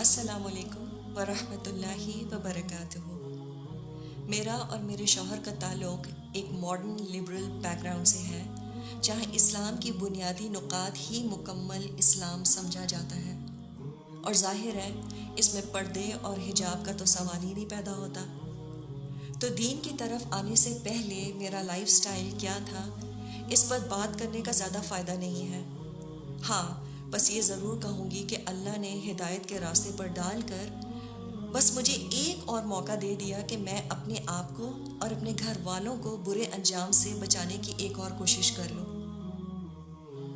السلام علیکم ورحمۃ اللہ وبرکاتہ۔ میرا اور میرے شوہر کا تعلق ایک ماڈرن لبرل بیک گراؤنڈ سے ہے، جہاں اسلام کی بنیادی نکات ہی مکمل اسلام سمجھا جاتا ہے، اور ظاہر ہے اس میں پردے اور حجاب کا تو سوال ہی نہیں پیدا ہوتا۔ تو دین کی طرف آنے سے پہلے میرا لائف سٹائل کیا تھا، اس پر بات کرنے کا زیادہ فائدہ نہیں ہے۔ ہاں، بس یہ ضرور کہوں گی کہ اللہ نے ہدایت کے راستے پر ڈال کر بس مجھے ایک اور موقع دے دیا کہ میں اپنے آپ کو اور اپنے گھر والوں کو برے انجام سے بچانے کی ایک اور کوشش کر لوں۔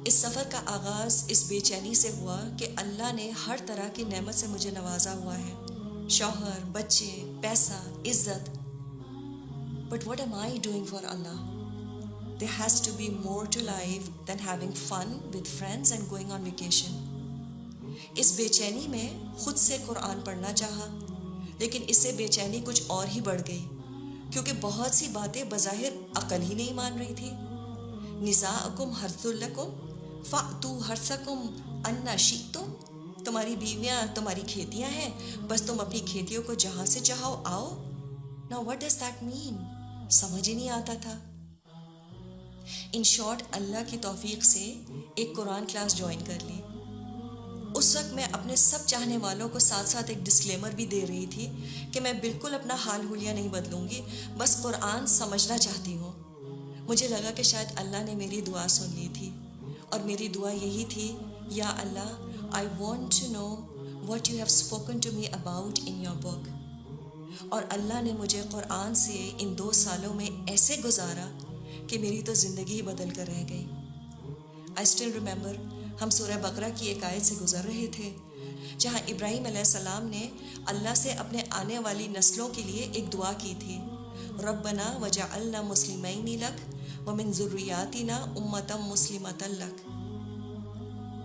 اس سفر کا آغاز اس بے چینی سے ہوا کہ اللہ نے ہر طرح کی نعمت سے مجھے نوازا ہوا ہے، شوہر، بچے، پیسہ، عزت۔ But what am I doing for Allah? There has to be more to life than having fun with friends and going on vacation. اس بے چینی میں خود سے قرآن پڑھنا چاہا، لیکن اس سے بے چینی کچھ اور ہی بڑھ گئی، کیونکہ بہت سی باتیں بظاہر عقل ہی نہیں مان رہی تھی۔ نساؤکم حرث لکم فأتوا حرثکم انا شئتم، تمہاری بیویاں تمہاری کھیتیاں ہیں، بس تم اپنی کھیتیوں کو جہاں سے چاہو آؤ۔ Now what does that mean؟ سمجھ ہی نہیں آتا تھا۔ ان شارٹ، اللہ کی توفیق سے ایک قرآن کلاس جوائن کر لی۔ اس وقت میں اپنے سب چاہنے والوں کو ساتھ ساتھ ایک ڈسکلیمر بھی دے رہی تھی کہ میں بالکل اپنا حال حلیہ نہیں بدلوں گی، بس قرآن سمجھنا چاہتی ہوں۔ مجھے لگا کہ شاید اللہ نے میری دعا سن لی تھی، اور میری دعا یہی تھی، یا اللہ، I want to know what you have spoken to me about in your book۔ اور اللہ نے مجھے قرآن سے ان 2 سالوں میں ایسے گزارا کہ میری تو زندگی بدل کر رہ گئی۔ I still remember، ہم سورہ بقرہ کی ایک آیت سے گزر رہے تھے، جہاں ابراہیم علیہ السلام نے اللہ سے اپنے آنے والی نسلوں کے لیے ایک دعا کی تھی، ربنا وجعلنا مسلمین لک ومن ذریاتنا امۃ مسلمۃ لک۔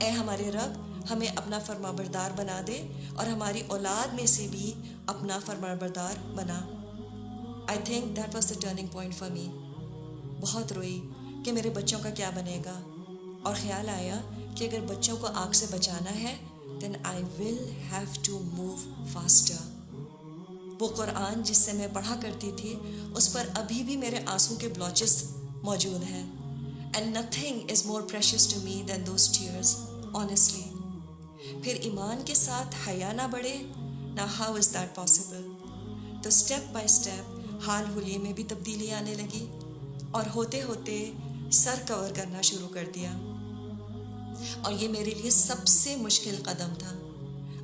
اے ہمارے رب، ہمیں اپنا فرمانبردار بنا دے اور ہماری اولاد میں سے بھی اپنا فرمانبردار بنا۔ I think that was the turning point for me۔ بہت روئی کہ میرے بچوں کا کیا بنے گا، اور خیال آیا کہ اگر بچوں کو آگ سے بچانا ہے then I will have to move faster۔ وہ قرآن جس سے میں پڑھا کرتی تھی، اس پر ابھی بھی میرے آنسوں کے بلاچز موجود ہیں، and nothing is more precious to me than those tears، honestly۔ پھر ایمان کے ساتھ حیا نہ بڑھے، now how is that possible؟ تو اسٹیپ بائی اسٹیپ حال حلیے میں بھی تبدیلی آنے لگی، اور ہوتے ہوتے سر کور کرنا شروع کر دیا، اور یہ میرے لیے سب سے مشکل قدم تھا۔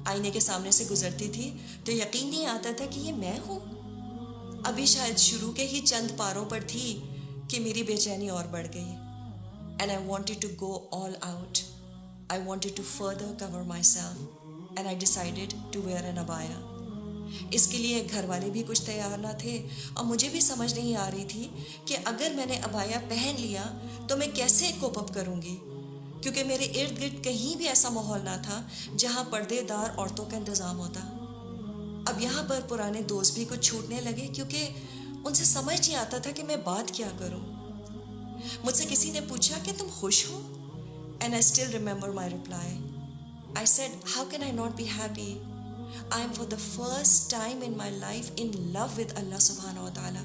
آئینے کے سامنے سے گزرتی تھی تو یقین نہیں آتا تھا کہ یہ میں ہوں۔ ابھی شاید شروع کے ہی چند پاروں پر تھی کہ میری بے چینی اور بڑھ گئی، and I wanted to go all out۔ I wanted to further cover myself and I decided to wear an abaya۔ اس کے لیے گھر والے بھی کچھ تیار نہ تھے، اور مجھے بھی سمجھ نہیں آ رہی تھی کہ اگر میں نے ابایا پہن لیا تو میں کیسے کوپ اپ کروں گی، کیونکہ میرے ارد گرد کہیں بھی ایسا ماحول نہ تھا جہاں پردے دار عورتوں کا انتظام ہوتا۔ اب یہاں پر پرانے دوست بھی کچھ چھوٹنے لگے، کیونکہ ان سے سمجھ نہیں آتا تھا کہ میں بات کیا کروں۔ مجھ سے کسی نے پوچھا کہ تم خوش ہو؟ And I still remember my reply۔ I said, how can I not be happy؟ I am for the first time in my life in love with Allah subhanahu wa ta'ala۔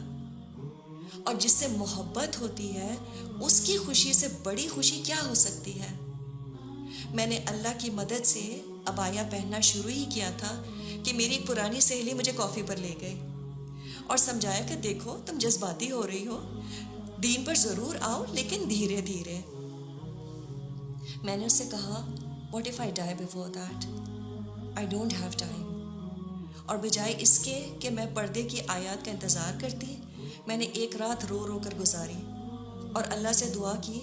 اور جس سے محبت ہوتی ہے اس کی خوشی سے بڑی خوشی کیا ہو سکتی ہے؟ میں نے اللہ کی مدد سے ابایا پہننا شروع ہی کیا تھا کہ میری ایک پرانی سہیلی مجھے کافی پر لے گئی اور سمجھایا کہ دیکھو، تم جذباتی ہو رہی ہو، دین پر ضرور آؤ لیکن دھیرے دھیرے۔ میں نے اس سے کہا، what if I die before that؟ I don't have time۔ اور بجائے اس کے کہ میں پردے کی آیات کا انتظار کرتی، میں نے ایک رات رو رو کر گزاری اور اللہ سے دعا کی،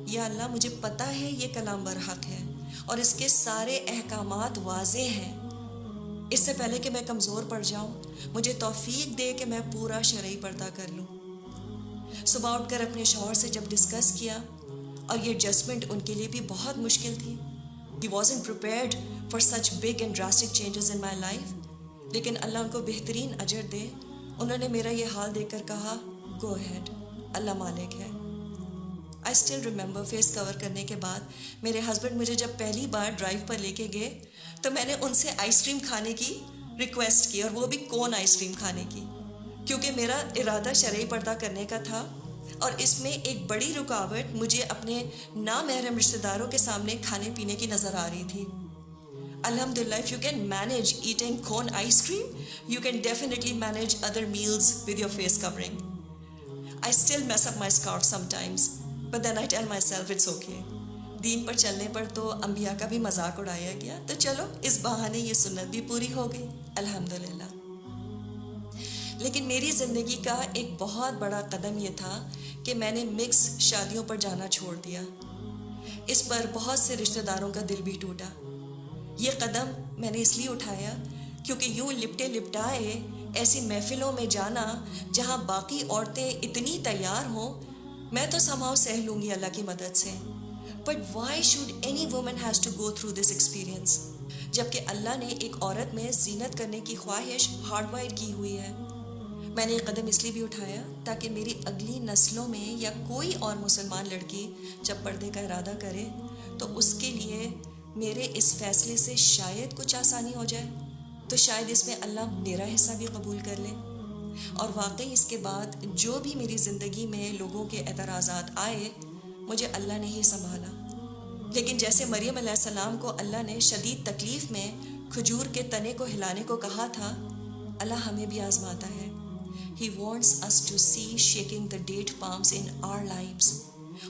یا اللہ، مجھے پتہ ہے یہ کلام برحق ہے اور اس کے سارے احکامات واضح ہیں۔ اس سے پہلے کہ میں کمزور پڑ جاؤں، مجھے توفیق دے کہ میں پورا شرعی پردہ کر لوں۔ صبح اٹھ کر اپنے شوہر سے جب ڈسکس کیا، اور یہ ایڈجسٹمنٹ ان کے لیے بھی بہت مشکل تھی۔ He wasn't prepared for such big and drastic changes in my life، لیکن اللہ ان کو بہترین اجر دے، انہوں نے میرا یہ حال دیکھ کر کہا، go ahead، اللہ مالک ہے۔ I still remember فیس کور کرنے کے بعد میرے ہسبینڈ مجھے جب پہلی بار ڈرائیو پر لے کے گئے تو میں نے ان سے آئس کریم کھانے کی ریکویسٹ کی، اور وہ بھی کون آئس کریم کھانے کی، کیونکہ میرا ارادہ شرعی پردہ کرنے کا تھا، اور اس میں ایک بڑی رکاوٹ مجھے اپنے نامحرم رشتہ داروں کے سامنے کھانے پینے کی نظر آ رہی تھی۔ Alhamdulillah, if you can manage eating cone ice cream, you can definitely manage other meals with your face covering. I still mess up my scarf sometimes, but then I tell myself it's okay. دین پر چلنے پر تو انبیاء کا بھی مذاق اڑایا گیا، تو چلو اس بہانے یہ سنت بھی پوری ہو گئی، الحمدللہ۔ لیکن میری زندگی کا ایک بہت بڑا قدم یہ تھا کہ میں نے مکس شادیوں پر جانا چھوڑ دیا۔ اس پر بہت سے رشتہ داروں کا دل بھی ٹوٹا۔ یہ قدم میں نے اس لیے اٹھایا کیونکہ یوں لپٹے لپٹائے ایسی محفلوں میں جانا جہاں باقی عورتیں اتنی تیار ہوں، میں تو سمہاؤ سہ لوں گی اللہ کی مدد سے، but why should any woman has to go through this experience, جبکہ اللہ نے ایک عورت میں زینت کرنے کی خواہش ہارڈ وائر کی ہوئی ہے۔ میں نے یہ قدم اس لیے بھی اٹھایا تاکہ میری اگلی نسلوں میں یا کوئی اور مسلمان لڑکی جب پردے کا ارادہ کرے تو اس کے لیے میرے اس فیصلے سے شاید کچھ آسانی ہو جائے، تو شاید اس میں اللہ میرا حصہ بھی قبول کر لے۔ اور واقعی اس کے بعد جو بھی میری زندگی میں لوگوں کے اعتراضات آئے، مجھے اللہ نے ہی سنبھالا۔ لیکن جیسے مریم علیہ السلام کو اللہ نے شدید تکلیف میں کھجور کے تنے کو ہلانے کو کہا تھا، اللہ ہمیں بھی آزماتا ہے۔ He wants us to see shaking the date palms in our lives،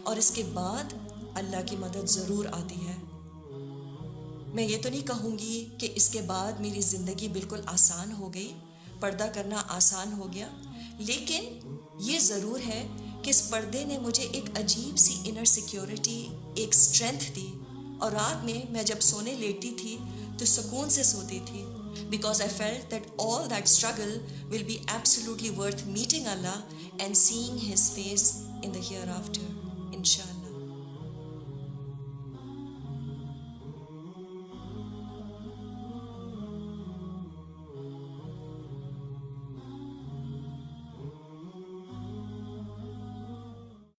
اور اس کے بعد اللہ کی مدد ضرور آتی ہے۔ میں یہ تو نہیں کہوں گی کہ اس کے بعد میری زندگی بالکل آسان ہو گئی، پردہ کرنا آسان ہو گیا، لیکن یہ ضرور ہے کہ اس پردے نے مجھے ایک عجیب سی انر سیکیورٹی، ایک اسٹرینتھ دی، اور رات میں میں جب سونے لیٹتی تھی تو سکون سے سوتی تھی، because I felt that all that struggle will be absolutely worth meeting اللہ and seeing his face in the hereafter, انشاء اللہ۔